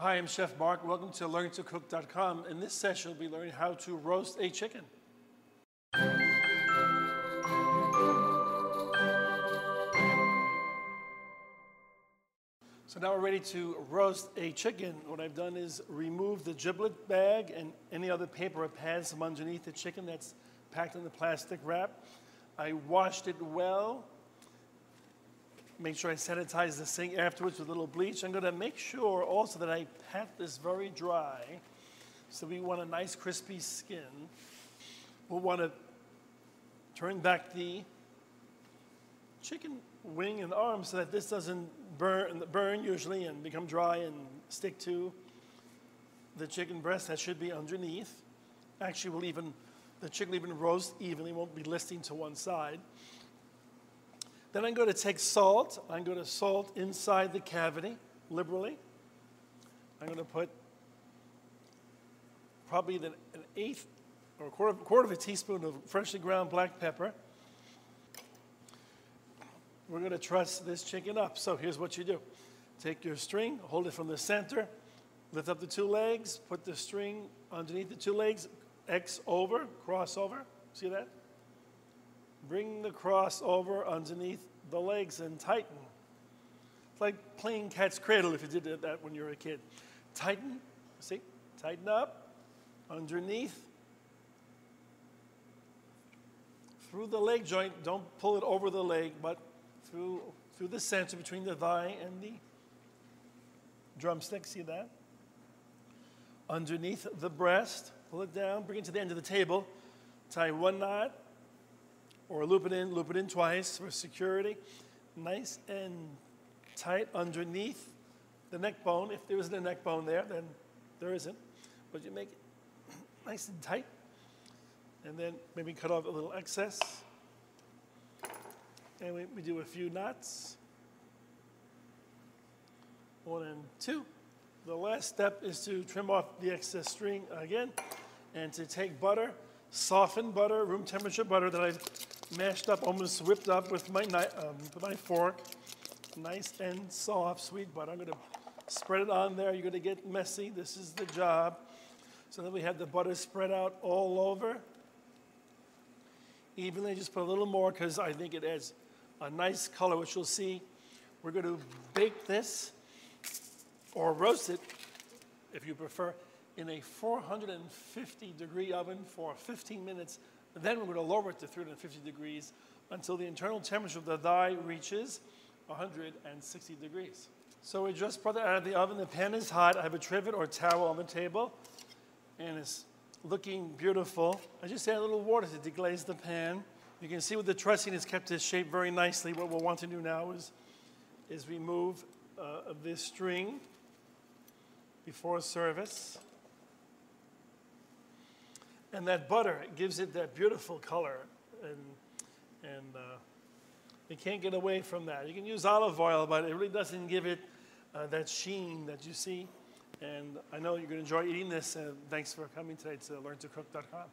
Hi, I'm Chef Mark. Welcome to learntocook.com. In this session, we'll be learning how to roast a chicken. So now we're ready to roast a chicken. What I've done is remove the giblet bag and any other paper or pads from underneath the chicken that's packed in the plastic wrap. I washed it well. Make sure I sanitize the sink afterwards with a little bleach. I'm going to make sure also that I pat this very dry. So we want a nice crispy skin. We'll want to turn back the chicken wing and arm so that this doesn't burn usually and become dry and stick to the chicken breast that should be underneath. Actually, the chicken will even roast evenly, won't be listing to one side. Then I'm going to take salt. I'm going to salt inside the cavity liberally. I'm going to put probably an eighth or a quarter of a teaspoon of freshly ground black pepper. We're going to truss this chicken up. So here's what you do. Take your string, hold it from the center, lift up the two legs, put the string underneath the two legs, X over, cross over. See that? Bring the cross over underneath the legs and tighten. It's like playing cat's cradle if you did that when you were a kid. Tighten, see? Tighten up, underneath, through the leg joint. Don't pull it over the leg, but through the center between the thigh and the drumstick, see that? Underneath the breast, pull it down, bring it to the end of the table, tie one knot, or loop it in twice for security. Nice and tight underneath the neck bone. If there isn't a neck bone there, then there isn't. But you make it nice and tight. And then maybe cut off a little excess. And we do a few knots. 1 and 2. The last step is to trim off the excess string again and to take butter, softened butter, room temperature butter that I've mashed up, almost whipped up with my fork. Nice and soft, sweet butter. I'm going to spread it on there. You're going to get messy. This is the job. So then we have the butter spread out all over. Evenly, just put a little more because I think it adds a nice color, which you'll see. We're going to bake this or roast it, if you prefer, in a 450-degree oven for 15 minutes. Then we're going to lower it to 350 degrees until the internal temperature of the thigh reaches 160 degrees. So we just brought it out of the oven. The pan is hot. I have a trivet or towel on the table, and it's looking beautiful. I just add a little water to deglaze the pan. You can see with the trussing, it's kept its shape very nicely. What we'll want to do now is remove this string before service. And that butter gives it that beautiful color, and you can't get away from that. You can use olive oil, but it really doesn't give it that sheen that you see. And I know you're going to enjoy eating this. Thanks for coming today to learntocook.com.